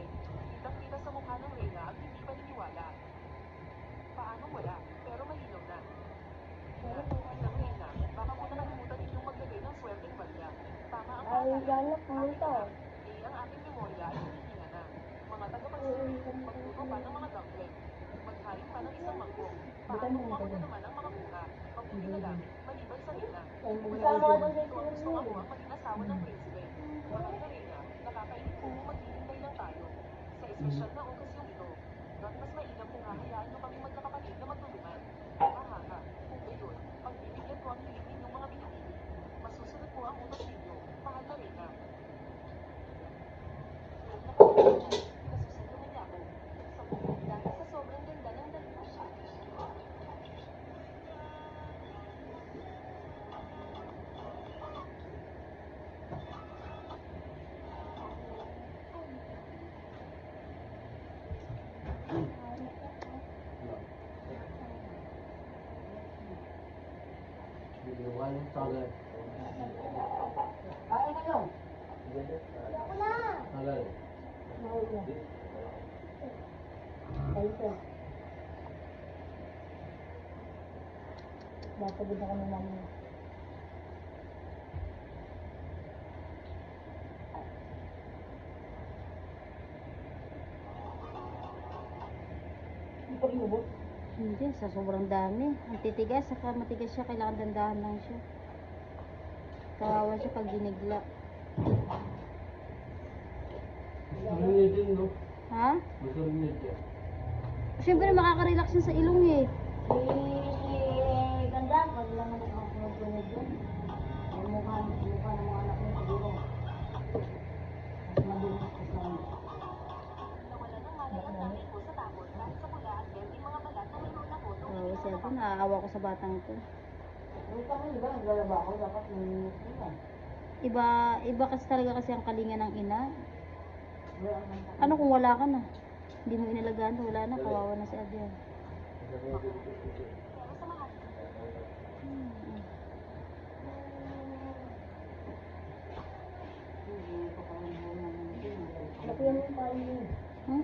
eh. Kitang-kita sa mukha ng Reyna ang hindi paniniwala. Paano wala? Pero malinaw na. Bilang Reyna, baka mo nakalimutan ninyong maglagay ng swerteng balya. Tama ang paalala. Ang aking memorya ay hinihinga na. Mga tagapagsilbi, magluto pa ng mga dumpling. Maghain pa ng isang mangkok. Paano kung ako na naman ang mga buka? Mabuti na lang, maliban sa Reyna. Wala dito ang gusto ako ang maging asawa ng prinsipe. Mahal na Reyna, nakakainip po kung maghihintay lang tayo. Sa espesyal na okasyong ito, not mas mainam kung hahayaan nyo kami magkakapatid na magtulungan. Hahaha, kung gayon, pagbibigyan ko ang hiling ninyong mga pinipili. Masusunod po ang utos ninyo, mahal na Reyna. Nasusunod niya ako. Sa buong dahil sa sobrang ganda ng dalawa siya. Tagal. Ay, kayo. Ako na. Tagal. Mahal na. Ayun. Napagod na kami namin. Hindi pa rin ubos. Hindi, sa sobrang dami. Ang titigas, saka matigas siya, kailangan dandahan lang siya. Kawawa siya pag ginigla. Masarap din, no? Ha? Masarap din. Siyempre makaka-relax yun sa ilong eh. Si Ganda, pag lang nakakunod yun. Ay mukha ng mga anak mo siguro. Mas mabilis ko sa Nawala ng malay ang nanay ko sa takot dahil sa pula at berdeng mga balat na mayroon ako nung Oo, siya ito, naaawa ko sa batang to. Ano pa nga, di ba? Naglalaba ako, dapat nanginit ko yan. Iba kasi talaga kasi ang kalinga ng ina. Wala ang nasa. Ano kung wala ka na? Hindi mo inalagaan, wala na, kawawa na si Adrian. pero sa mahal. Laki yan yung pain yun.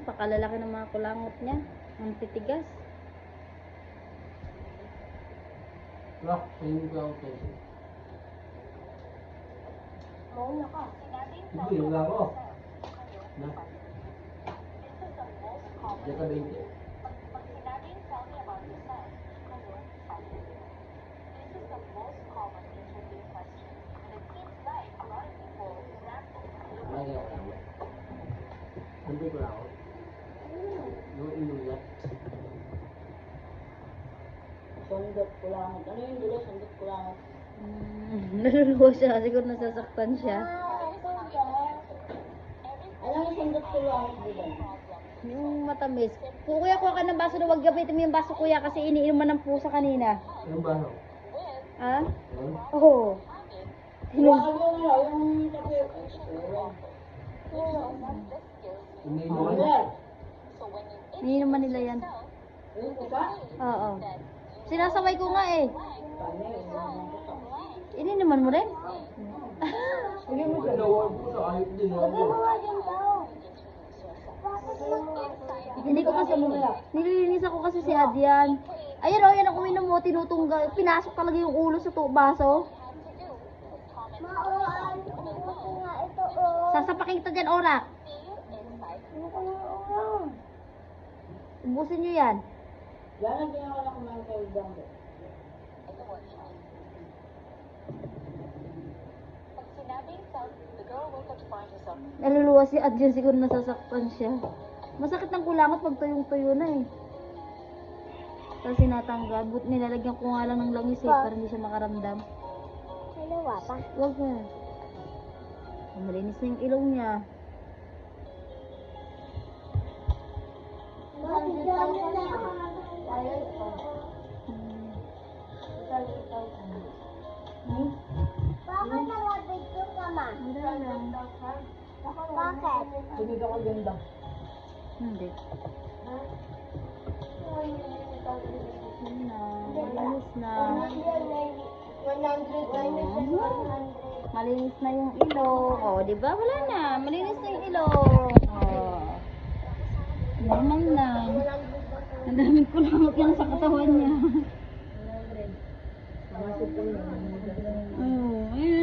Pakalalaki ng mga kulangot niya. Ang titigas. Rock, hindi ka okay. Mauna ka. Hindi, wala ako. Na? Diyan ka 20. Pag sinabing tell me about yourself, ano, sabi. This is the most common interview question. And it seems like a lot of people snap Lagi ako lang. Hindi ko lang ako. Yung inulat. Sundot ko lang. Ano yung dulo? Sundot ko lang. Naluluwa siya, siguro nasasaktan siya. Ano yung sundot ko lang? Yung matamis. Kung kuya, kuha ka ng baso na wag gamitin mo yung baso kuya kasi iniinuman ng pusa kanina. Anong baho? Ha? Ano? Oo. Iwakan mo nga yung tabi. Iniinuman? Ano? Iniinuman nila yan. Ayun ko pa? Oo. Sinasaway ko nga eh. Paano yun? Iniinuman mo rin? Sige mo dyan. Pinawag ko sa ayot din ako. Hindi ko kasi, nililinis ako kasi si Adrian. Ayun o, yan ang uminom mo, tinutunggal. Pinasok talaga yung ulo sa baso. Sasapakin kita dyan, Ora. Ubusin nyo yan. Yan ang ginawa na kumain kayo dyan. Pag sinabing tell, the girl woke up to find herself Naluluwa si Adrian, siguro nasasaktan siya. Masakit ng kulangot pag tuyong-tuyo na eh. Tapos sinatanggal. But nilalagyan ko nga lang ng langis eh, para hindi siya makaramdam. Dalawa pa. Huwag na. Malinis na yung ilong niya. Bakit nalabig ko ka ma? Bakit? Tumig ako ganda. Hindi. Yun na. Malinis na. 100 minus 100. Malinis na yung ilong. O, di ba? Wala na. Malinis na yung ilong. O. daming kulangot yan sa katawan niya. Nakasip ko yun. Oo, ayun